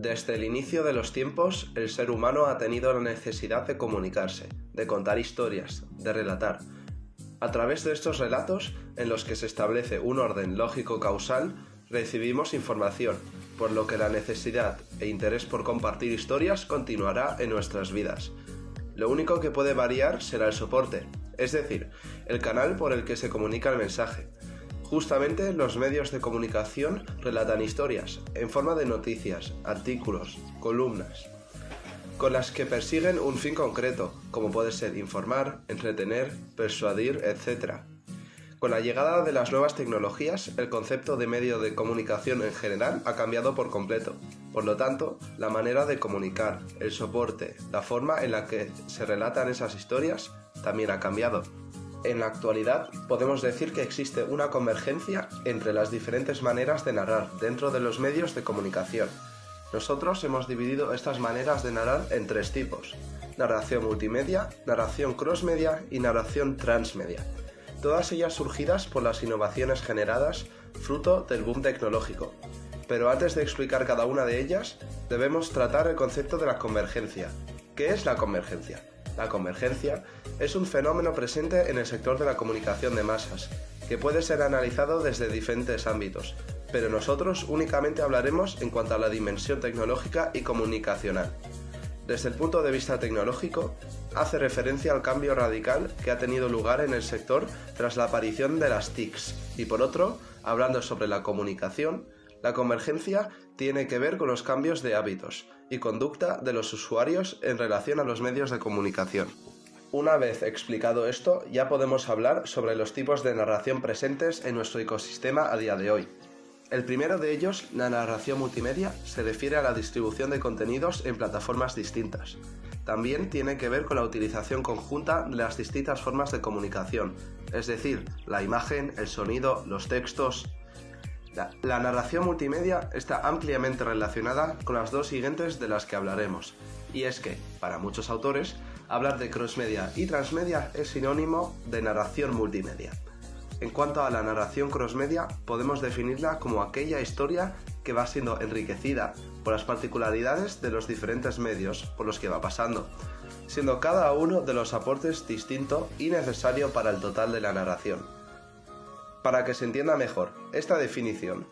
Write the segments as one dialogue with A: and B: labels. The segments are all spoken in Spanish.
A: Desde el inicio de los tiempos, el ser humano ha tenido la necesidad de comunicarse, de contar historias, de relatar. A través de estos relatos, en los que se establece un orden lógico-causal, recibimos información, por lo que la necesidad e interés por compartir historias continuará en nuestras vidas. Lo único que puede variar será el soporte, es decir, el canal por el que se comunica el mensaje. Justamente los medios de comunicación relatan historias, en forma de noticias, artículos, columnas, con las que persiguen un fin concreto, como puede ser informar, entretener, persuadir, etc. Con la llegada de las nuevas tecnologías, el concepto de medio de comunicación en general ha cambiado por completo. Por lo tanto, la manera de comunicar, el soporte, la forma en la que se relatan esas historias, también ha cambiado. En la actualidad, podemos decir que existe una convergencia entre las diferentes maneras de narrar dentro de los medios de comunicación. Nosotros hemos dividido estas maneras de narrar en tres tipos: narración multimedia, narración crossmedia y narración transmedia. Todas ellas surgidas por las innovaciones generadas fruto del boom tecnológico. Pero antes de explicar cada una de ellas, debemos tratar el concepto de la convergencia. ¿Qué es la convergencia? La convergencia es un fenómeno presente en el sector de la comunicación de masas, que puede ser analizado desde diferentes ámbitos, pero nosotros únicamente hablaremos en cuanto a la dimensión tecnológica y comunicacional. Desde el punto de vista tecnológico, hace referencia al cambio radical que ha tenido lugar en el sector tras la aparición de las TICs, y por otro, hablando sobre la comunicación, la convergencia tiene que ver con los cambios de hábitos y conducta de los usuarios en relación a los medios de comunicación. Una vez explicado esto, ya podemos hablar sobre los tipos de narración presentes en nuestro ecosistema a día de hoy. El primero de ellos, la narración multimedia, se refiere a la distribución de contenidos en plataformas distintas. También tiene que ver con la utilización conjunta de las distintas formas de comunicación, es decir, la imagen, el sonido, los textos. La narración multimedia está ampliamente relacionada con las dos siguientes de las que hablaremos, y es que, para muchos autores, hablar de crossmedia y transmedia es sinónimo de narración multimedia. En cuanto a la narración crossmedia, podemos definirla como aquella historia que va siendo enriquecida por las particularidades de los diferentes medios por los que va pasando, siendo cada uno de los aportes distinto y necesario para el total de la narración. Para que se entienda mejor esta definición,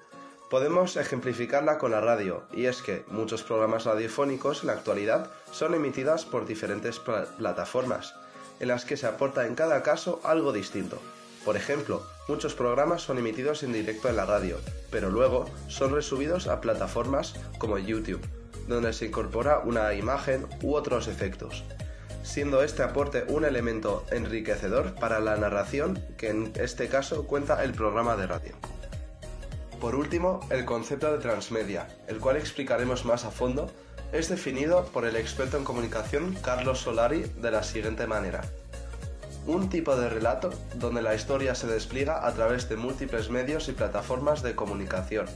A: podemos ejemplificarla con la radio, y es que muchos programas radiofónicos en la actualidad son emitidas por diferentes plataformas, en las que se aporta en cada caso algo distinto. Por ejemplo, muchos programas son emitidos en directo en la radio, pero luego son resubidos a plataformas como YouTube, donde se incorpora una imagen u otros efectos, siendo este aporte un elemento enriquecedor para la narración que en este caso cuenta el programa de radio. Por último, el concepto de transmedia, el cual explicaremos más a fondo, es definido por el experto en comunicación Carlos Solari de la siguiente manera: un tipo de relato donde la historia se despliega a través de múltiples medios y plataformas de comunicación,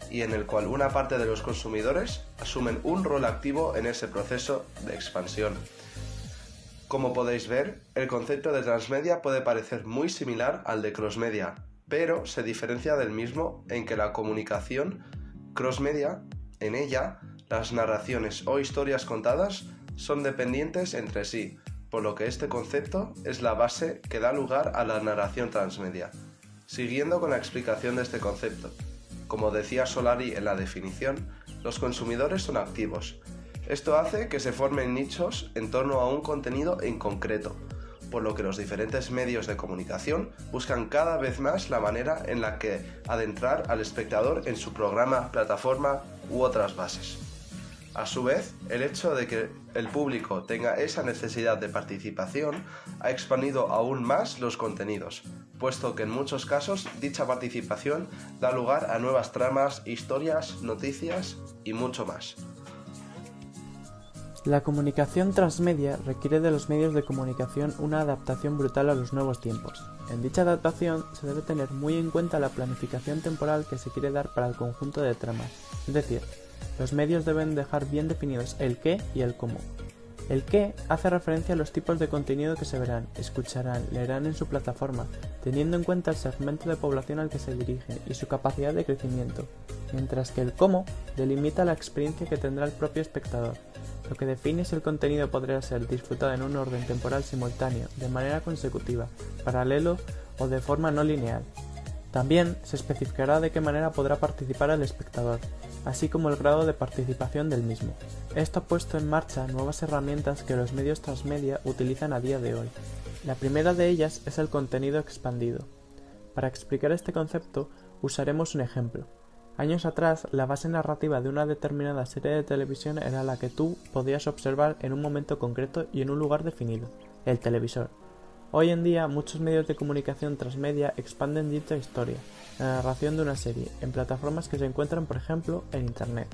A: y en el cual una parte de los consumidores asumen un rol activo en ese proceso de expansión. Como podéis ver, el concepto de transmedia puede parecer muy similar al de crossmedia, pero se diferencia del mismo en que la comunicación crossmedia, en ella, las narraciones o historias contadas son dependientes entre sí, por lo que este concepto es la base que da lugar a la narración transmedia. Siguiendo con la explicación de este concepto, como decía Solari en la definición, los consumidores son activos. Esto hace que se formen nichos en torno a un contenido en concreto, por lo que los diferentes medios de comunicación buscan cada vez más la manera en la que adentrar al espectador en su programa, plataforma u otras bases. A su vez, el hecho de que el público tenga esa necesidad de participación ha expandido aún más los contenidos, puesto que en muchos casos dicha participación da lugar a nuevas tramas, historias, noticias y mucho más.
B: La comunicación transmedia requiere de los medios de comunicación una adaptación brutal a los nuevos tiempos. En dicha adaptación se debe tener muy en cuenta la planificación temporal que se quiere dar para el conjunto de tramas, es decir, los medios deben dejar bien definidos el qué y el cómo. El qué hace referencia a los tipos de contenido que se verán, escucharán, leerán en su plataforma, teniendo en cuenta el segmento de población al que se dirigen y su capacidad de crecimiento, mientras que el cómo delimita la experiencia que tendrá el propio espectador. Lo que define si el contenido podrá ser disfrutado en un orden temporal simultáneo, de manera consecutiva, paralelo o de forma no lineal. También se especificará de qué manera podrá participar el espectador, así como el grado de participación del mismo. Esto ha puesto en marcha nuevas herramientas que los medios transmedia utilizan a día de hoy. La primera de ellas es el contenido expandido. Para explicar este concepto usaremos un ejemplo. Años atrás, la base narrativa de una determinada serie de televisión era la que tú podías observar en un momento concreto y en un lugar definido, el televisor. Hoy en día, muchos medios de comunicación transmedia expanden dicha historia, la narración de una serie, en plataformas que se encuentran, por ejemplo, en Internet.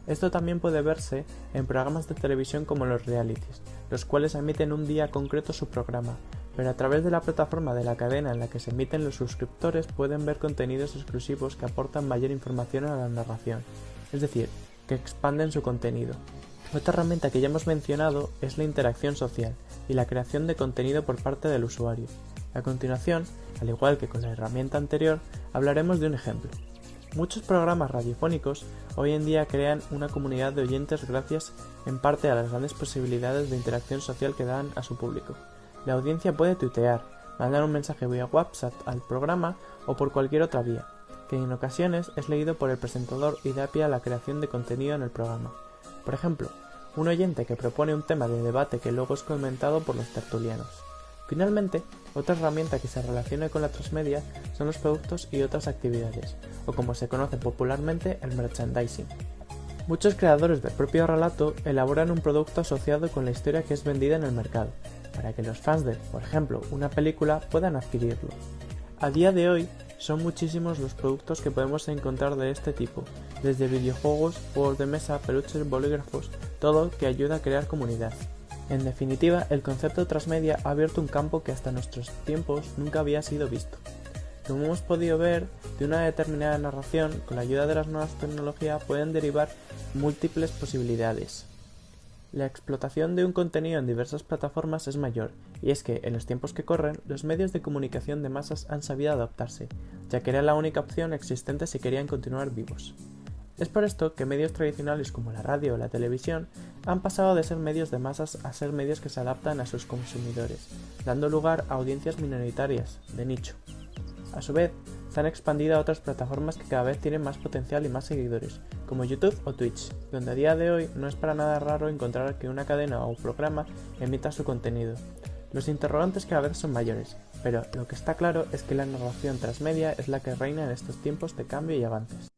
B: Esto también puede verse en programas de televisión como los realities, los cuales emiten un día concreto su programa, pero a través de la plataforma de la cadena en la que se emiten los suscriptores pueden ver contenidos exclusivos que aportan mayor información a la narración, es decir, que expanden su contenido. Otra herramienta que ya hemos mencionado es la interacción social y la creación de contenido por parte del usuario. A continuación, al igual que con la herramienta anterior, hablaremos de un ejemplo. Muchos programas radiofónicos hoy en día crean una comunidad de oyentes gracias en parte a las grandes posibilidades de interacción social que dan a su público. La audiencia puede tuitear, mandar un mensaje vía WhatsApp al programa o por cualquier otra vía, que en ocasiones es leído por el presentador y da pie a la creación de contenido en el programa. Por ejemplo, un oyente que propone un tema de debate que luego es comentado por los tertulianos. Finalmente, otra herramienta que se relaciona con la transmedia son los productos y otras actividades, o como se conoce popularmente, el merchandising. Muchos creadores del propio relato elaboran un producto asociado con la historia que es vendida en el mercado, para que los fans de, por ejemplo, una película puedan adquirirlo. A día de hoy, son muchísimos los productos que podemos encontrar de este tipo, desde videojuegos, juegos de mesa, peluches, bolígrafos, todo que ayuda a crear comunidad. En definitiva, el concepto transmedia ha abierto un campo que hasta nuestros tiempos nunca había sido visto. Como hemos podido ver, de una determinada narración, con la ayuda de las nuevas tecnologías pueden derivar múltiples posibilidades. La explotación de un contenido en diversas plataformas es mayor, y es que, en los tiempos que corren, los medios de comunicación de masas han sabido adaptarse, ya que era la única opción existente si querían continuar vivos. Es por esto que medios tradicionales como la radio o la televisión han pasado de ser medios de masas a ser medios que se adaptan a sus consumidores, dando lugar a audiencias minoritarias, de nicho. A su vez, se han expandido a otras plataformas que cada vez tienen más potencial y más seguidores, como YouTube o Twitch, donde a día de hoy no es para nada raro encontrar que una cadena o programa emita su contenido. Los interrogantes cada vez son mayores, pero lo que está claro es que la narración transmedia es la que reina en estos tiempos de cambio y avances.